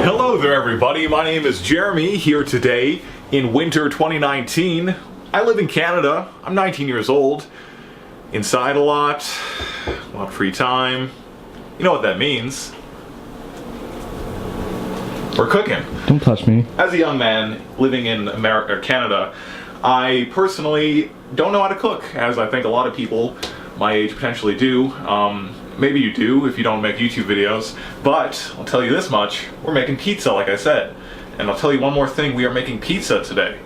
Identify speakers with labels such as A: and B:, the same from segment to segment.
A: Hello there everybody, my name is Jeremy, here today in winter 2019. I live in Canada, I'm 19 years old, inside a lot of free time. You know what that means. We're cooking.
B: Don't touch me.
A: As a young man living in America, or Canada, I personally don't know how to cook, as I think a lot of people my age potentially do. Maybe you do if you don't make YouTube videos, but I'll tell you this much, we're making pizza like I said. And I'll tell you one more thing, we are making pizza today.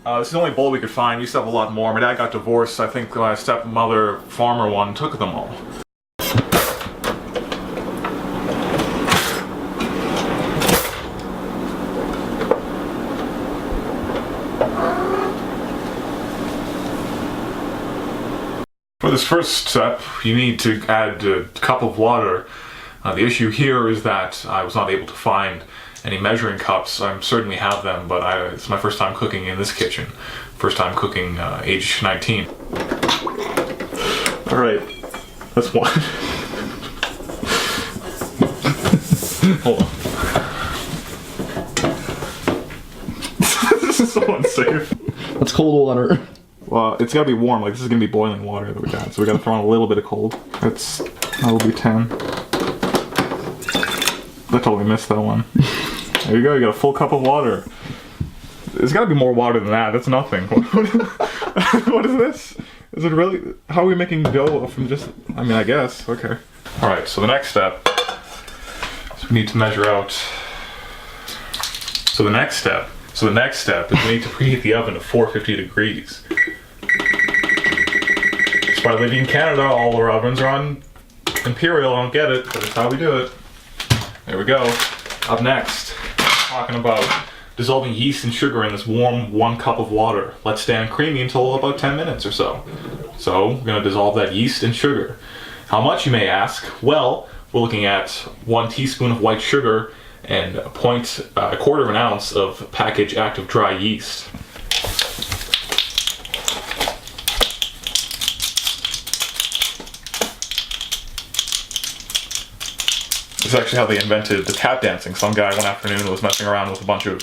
A: This is the only bowl we could find. We used to have a lot more. My dad got divorced. I think my stepmother, farmer one, took them all. For this first step, you need to add a cup of water. The issue here is that I was not able to find any measuring cups. I certainly have them, but it's my first time cooking in this kitchen. First time cooking, age 19. Alright, that's one. Hold on. This is so unsafe.
B: That's cold water.
A: Well, it's gotta be warm, like this is gonna be boiling water that we got, so we gotta throw in a little bit of cold. That'll be 10. I totally missed that one. There you go, you got a full cup of water. There's gotta be more water than that, that's nothing. What is this? Is it really, how are we making dough from just, I mean, I guess, okay. Alright, so the next step is we need to measure out. So the next step is we need to preheat the oven to 450 degrees. By living in Canada, all our ovens are on Imperial. I don't get it, but it's how we do it. There we go. Up next, talking about dissolving yeast and sugar in this warm 1 cup of water. Let stand creamy until about 10 minutes or so. So we're going to dissolve that yeast and sugar. How much, you may ask? Well, we're looking at 1 teaspoon of white sugar and a quarter of an ounce of packaged active dry yeast. This is actually how they invented the tap dancing. Some guy one afternoon was messing around with a bunch of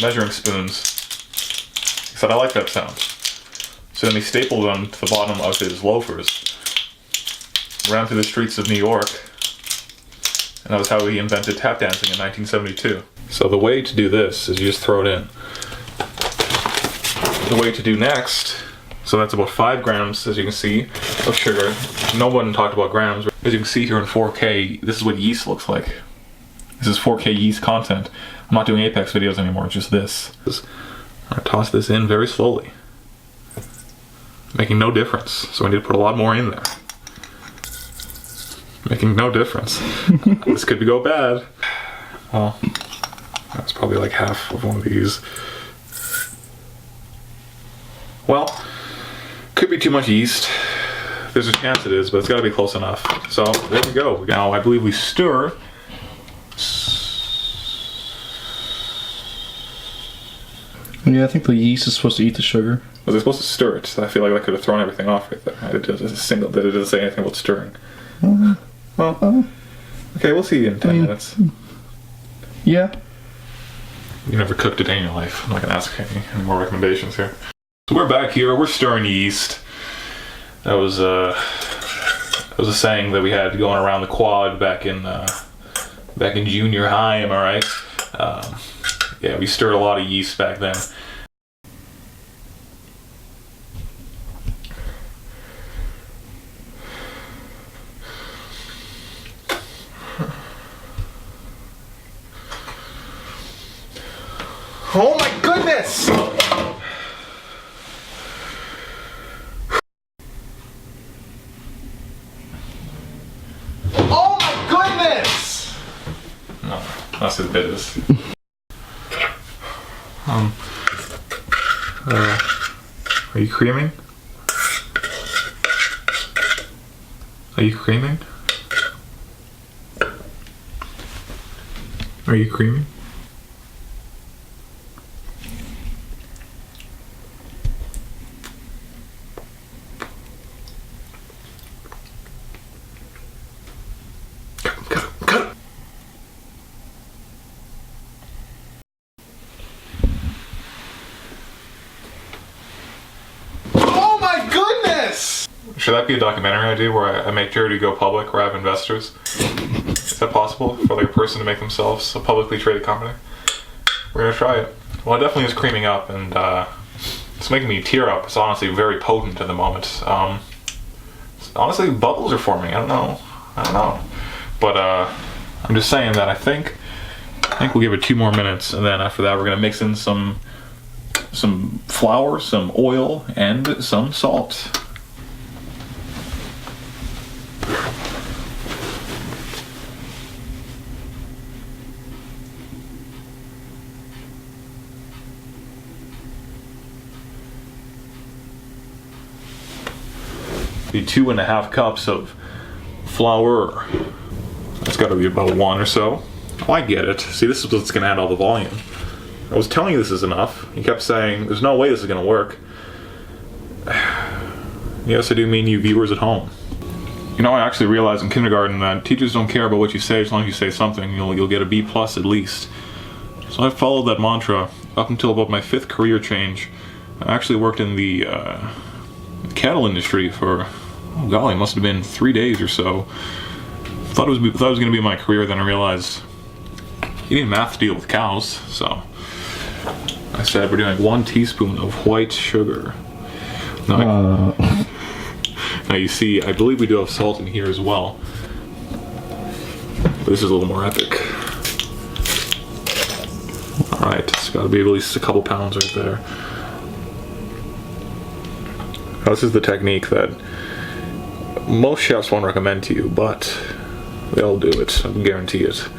A: measuring spoons. He said, I like that sound. So then he stapled them to the bottom of his loafers, ran through the streets of New York, and that was how he invented tap dancing in 1972. So the way to do this is you just throw it in. The way to do next, so that's about 5 grams, as you can see, of sugar. No one talked about grams. As you can see here in 4K, this is what yeast looks like. This is 4K yeast content. I'm not doing Apex videos anymore, just this. I'm gonna toss this in very slowly. Making no difference, so I need to put a lot more in there. Making no difference. This could go bad. Well, that's probably like half of one of these. Well, could be too much yeast. There's a chance it is, but it's got to be close enough. So there we go. Now I believe we stir.
B: Yeah, I think the yeast is supposed to eat the sugar.
A: Was I supposed to stir it? I feel like I could have thrown everything off right there. It doesn't say anything about stirring. Well, okay, we'll see you in 10 minutes.
B: Yeah.
A: You never cooked a day in your life. I'm not going to ask any more recommendations here. So we're back here. We're stirring yeast. That was a saying that we had going around the quad back in junior high. Am I right? Yeah, we stirred a lot of yeast back then. Oh my goodness! Oh my goodness! No, that's as bad as. Are you creaming? Are you creaming? Are you creaming? Should that be a documentary I do where I make charity go public or have investors? Is that possible for like a person to make themselves a publicly traded company? We're gonna try it. Well, it definitely is creaming up, and it's making me tear up. It's honestly very potent at the moment. Honestly, bubbles are forming. I don't know. But I'm just saying that I think we'll give it 2 more minutes, and then after that we're gonna mix in some flour, some oil, and some salt. Be 2.5 cups of flour. That's got to be about 1 or so. Oh, I get it. See, this is what's going to add all the volume. I was telling you this is enough. You kept saying, there's no way this is going to work. Yes, I do mean you viewers at home. You know, I actually realized in kindergarten that teachers don't care about what you say as long as you say something. You'll get a B+ at least. So I followed that mantra up until about my 5th career change. I actually worked in the cattle industry for, oh golly, it must have been 3 days or so. Thought it was going to be my career, then I realized you need math to deal with cows, so I said we're doing 1 teaspoon of white sugar. Now you see, I believe we do have salt in here as well, but this is a little more epic. Alright, it's got to be at least a couple pounds right there. Now, this is the technique that most chefs won't recommend to you, but they'll do it, I guarantee it.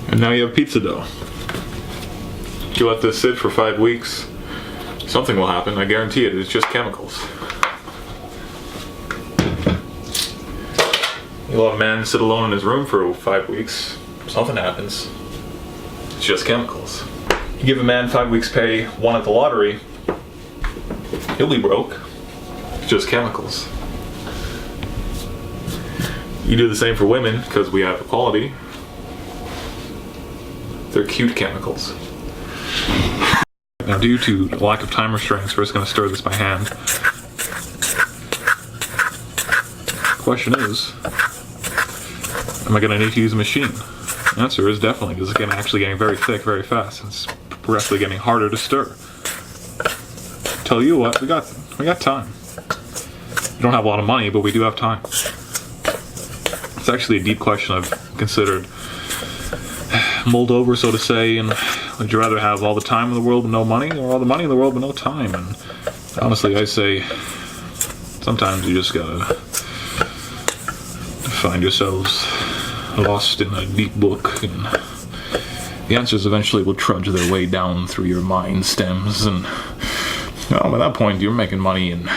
A: And now you have pizza dough. If you let this sit for 5 weeks, something will happen, I guarantee it. It's just chemicals. You let a man sit alone in his room for 5 weeks, something happens. It's just chemicals. You give a man 5 weeks pay, won at the lottery, he'll be broke. It's just chemicals. You do the same for women, because we have equality. They're cute chemicals. Now, due to lack of time restraints, we're just going to stir this by hand. The question is, am I going to need to use a machine? The answer is definitely, because it's actually getting very thick very fast. It's progressively getting harder to stir. Tell you what, we got time. We don't have a lot of money, but we do have time. It's actually a deep question I've considered. Mulled over, so to say, and would you rather have all the time in the world but no money, or all the money in the world but no time? And honestly, I say sometimes you just gotta find yourselves lost in a deep book, and the answers eventually will trudge their way down through your mind stems, and well, by that point you're making money and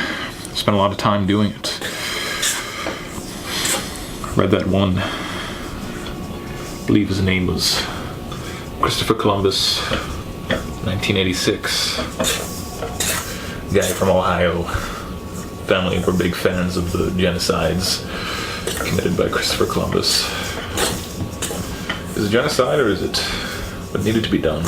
A: spend a lot of time doing it. I read that one, I believe his name was Christopher Columbus, 1986. Guy from Ohio. Family were big fans of the genocides committed by Christopher Columbus. Is it genocide, or is it what needed to be done?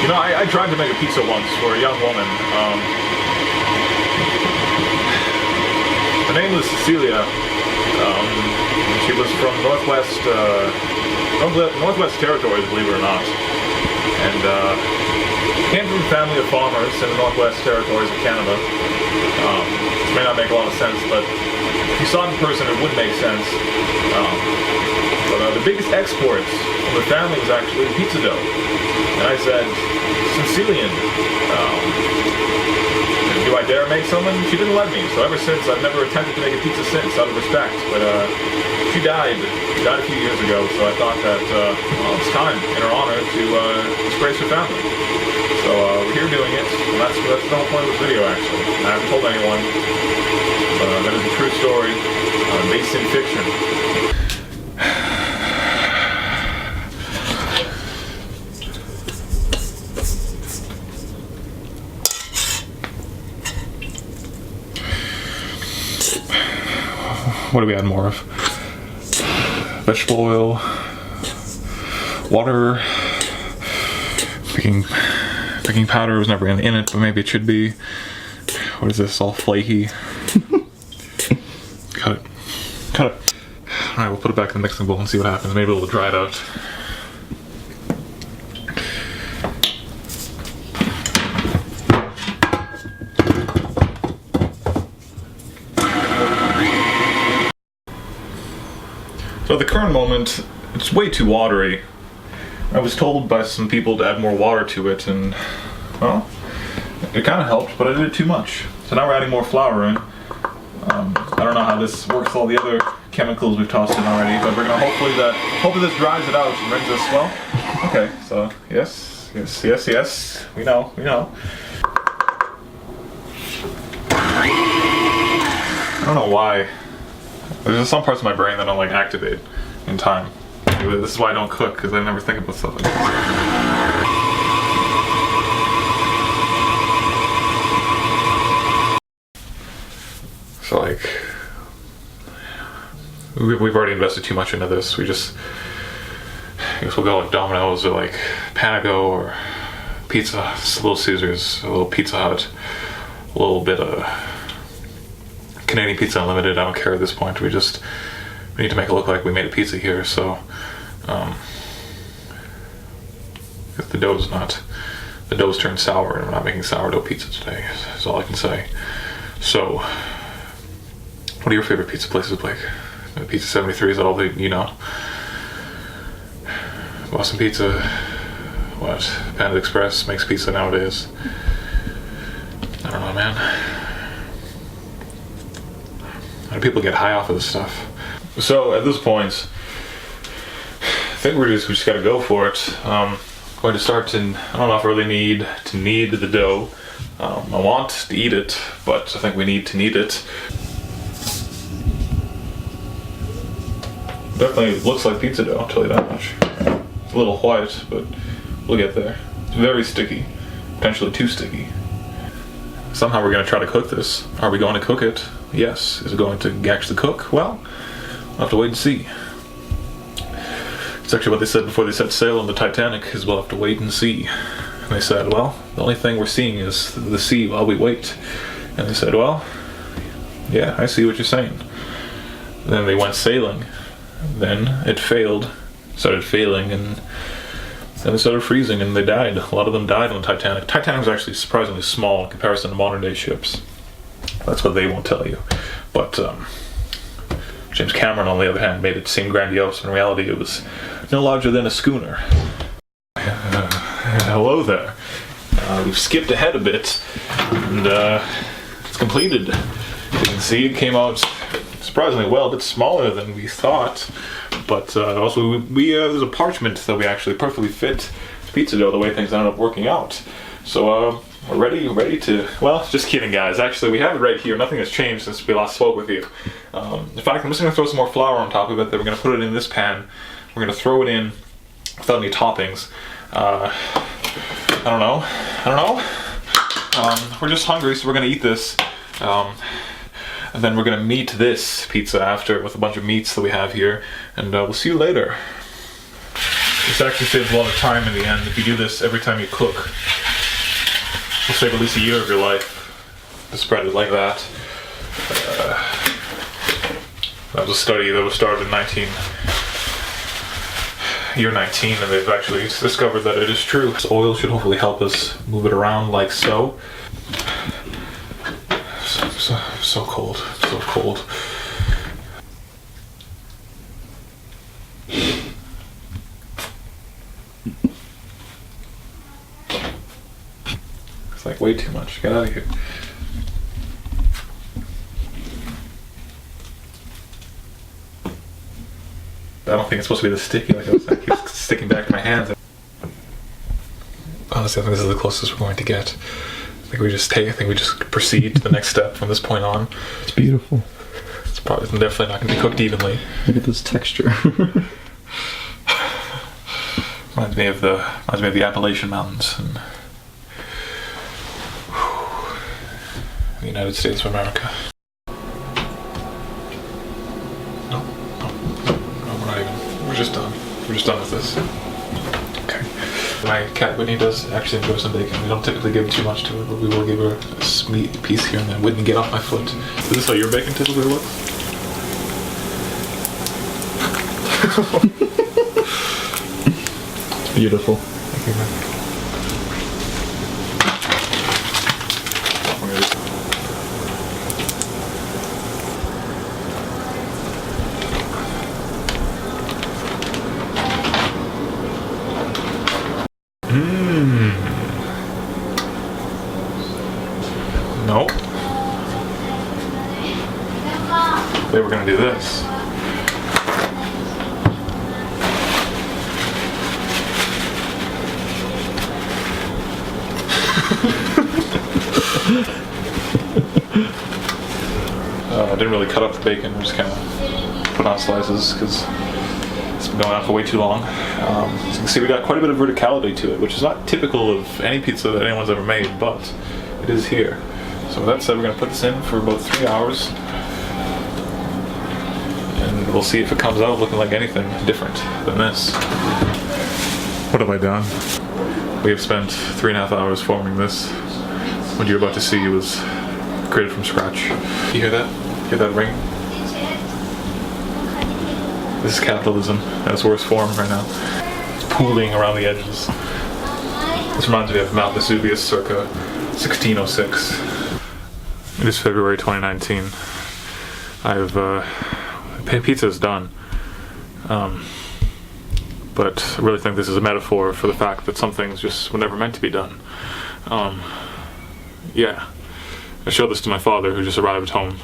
A: You know, I tried to make a pizza once for a young woman. Her name was Cecilia. She was from Northwest Territories, believe it or not. And came from a family of farmers in the Northwest Territories of Canada. may not make a lot of sense, but if you saw it in person, it would make sense. But the biggest exports from the family was actually pizza dough. And I said, Sicilian, do I dare make some? And she didn't let me. So ever since, I've never attempted to make a pizza since, out of respect. But she died a few years ago, so I thought that, well, it's time, in her honor, to disgrace her family. So we're here doing it, and that's the whole point of this video, actually. I haven't told anyone, but that is a true story, based in fiction. What do we add more of? Vegetable oil, water, baking powder was never in it, but maybe it should be. What is this? All flaky. Cut it. Cut it. Alright, we'll put it back in the mixing bowl and see what happens. Maybe it'll dry it out. So at the current moment, it's way too watery. I was told by some people to add more water to it, and, well, it kind of helped, but I did it too much. So now we're adding more flour in. I don't know how this works with all the other chemicals we've tossed in already, but we're gonna hopefully this dries it out and brings us, well, okay, so yes, we know. I don't know why. There's just some parts of my brain that don't like activate in time. This is why I don't cook, because I never think about stuff like this. So like, we've already invested too much into this. I guess we'll go like Domino's or like Panago or Pizza, Little Caesars, a little Pizza Hut, a little bit of Canadian Pizza Unlimited. I don't care at this point. We need to make it look like we made a pizza here. So, if the dough's turned sour, and we're not making sourdough pizza today. Is all I can say. So, what are your favorite pizza places, Blake? Pizza 73, is that all that you know? Boston Pizza, what? Panda Express makes pizza nowadays. I don't know, man. How do people get high off of this stuff? So at this point, I think we just gotta go for it. Going to start in, I don't know if I really need to knead the dough. I want to eat it, but I think we need to knead it. Definitely looks like pizza dough, I'll tell you that much. It's a little white, but we'll get there. It's very sticky, potentially too sticky. Somehow we're gonna try to cook this. Are we going to cook it? Yes. Is it going to actually cook? Well, we'll have to wait and see. It's actually what they said before they set sail on the Titanic, is we'll have to wait and see. And they said, well, the only thing we're seeing is the sea while we wait. And they said, well, yeah, I see what you're saying. Then they went sailing. Then it started failing, and then they started freezing, and they died. A lot of them died on the Titanic. Titanic was actually surprisingly small in comparison to modern day ships. That's what they won't tell you. But James Cameron, on the other hand, made it seem grandiose. In reality, it was no larger than a schooner. Hello there. We've skipped ahead a bit, and it's completed. You can see it came out surprisingly well. A bit smaller than we thought, but also there's a parchment that we actually perfectly fit to pizza dough the way things ended up working out. So we're ready to, well, just kidding guys. Actually, we have it right here. Nothing has changed since we last spoke with you. In fact, I'm just going to throw some more flour on top of it. Then we're going to put it in this pan. We're going to throw it in without any toppings. I don't know. We're just hungry, so we're going to eat this. And then we're going to meat this pizza after with a bunch of meats that we have here. And we'll see you later. This actually saves a lot of time in the end. If you do this every time you cook, it'll save at least a year of your life to spread it like that. That was a study that was started in year 19, and they've actually discovered that it is true. This oil should hopefully help us move it around like so. So cold. So cold. It's like way too much. Get out of here. I don't think it's supposed to be this sticky. Like it keeps sticking back to my hands. Honestly, I think this is the closest we're going to get. I think we just proceed to the next step from this point on.
B: It's beautiful.
A: It's definitely not going to be cooked evenly.
B: Look at this texture.
A: Reminds me of the Appalachian Mountains and the United States of America. No, we're not even. We're just done. We're just done with this. Okay. My cat Whitney does actually enjoy some bacon. We don't typically give too much to it, but we will give her a sweet piece here and then. Whitney, get off my foot. Is this how your bacon typically looks?
B: Beautiful.
A: Thank you, man. Nope. They were gonna do this. I didn't really cut up the bacon, we just kind of put on slices because it's been going on for way too long. As you can see, we got quite a bit of verticality to it, which is not typical of any pizza that anyone's ever made, but it is here. So with that said, we're going to put this in for about 3 hours, and we'll see if it comes out looking like anything different than this. What have I done? We have spent 3.5 hours forming this. What you're about to see was created from scratch. You hear that? Hear that ring? This is capitalism at its worst form right now. It's pooling around the edges. This reminds me of Mount Vesuvius circa 1606. It is February 2019. Pizza is done. But I really think this is a metaphor for the fact that some things just were never meant to be done. Yeah. I showed this to my father, who just arrived home.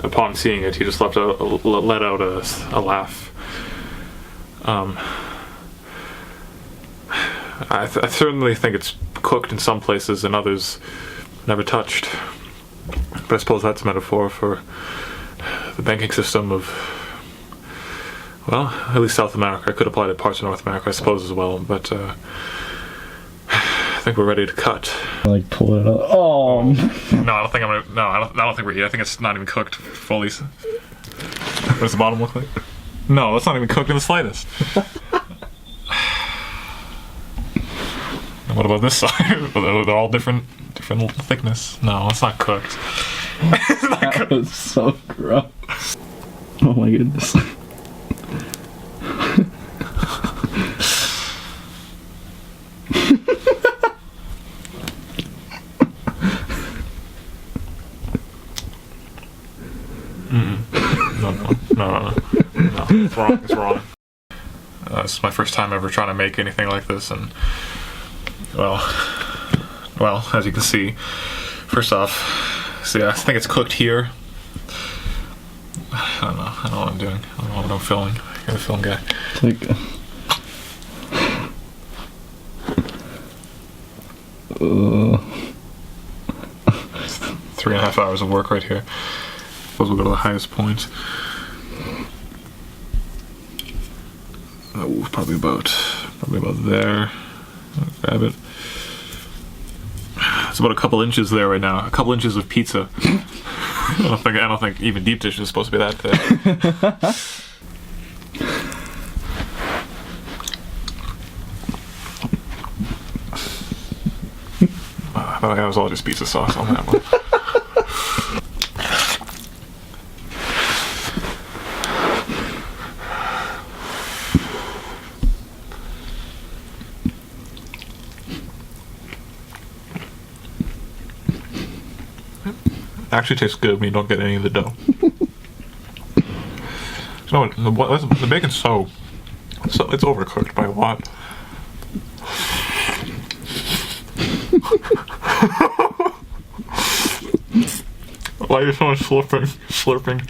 A: Upon seeing it, he just let out a laugh. I certainly think it's cooked in some places and others never touched. But I suppose that's a metaphor for the banking system of, well, at least South America. I could apply to parts of North America, I suppose, as well. But I think we're ready to cut.
B: Like pull it up. Oh.
A: No, I don't think I'm gonna. No, I don't think we're here. I think it's not even cooked fully. What does the bottom look like? No, it's not even cooked in the slightest. What about this side? They're all different thickness. No, it's not cooked. It's not
B: That
A: cooked.
B: was so gross. Oh my goodness.
A: No, it's wrong. It's wrong. This is my first time ever trying to make anything like this, and well, as you can see, first off, see, I think it's cooked here. I don't know what I'm doing. I don't know what I'm filming. You're the film guy.
B: It's like
A: 3.5 hours of work right here. Suppose we'll go to the highest point. Probably about there. I'll grab it. It's about a couple inches there right now. A couple inches of pizza. I don't think even deep dish is supposed to be that thick. I thought that was all just pizza sauce on that one. Actually tastes good when you don't get any of the dough. No, the bacon's so it's overcooked by a lot. Why are you so much slurping?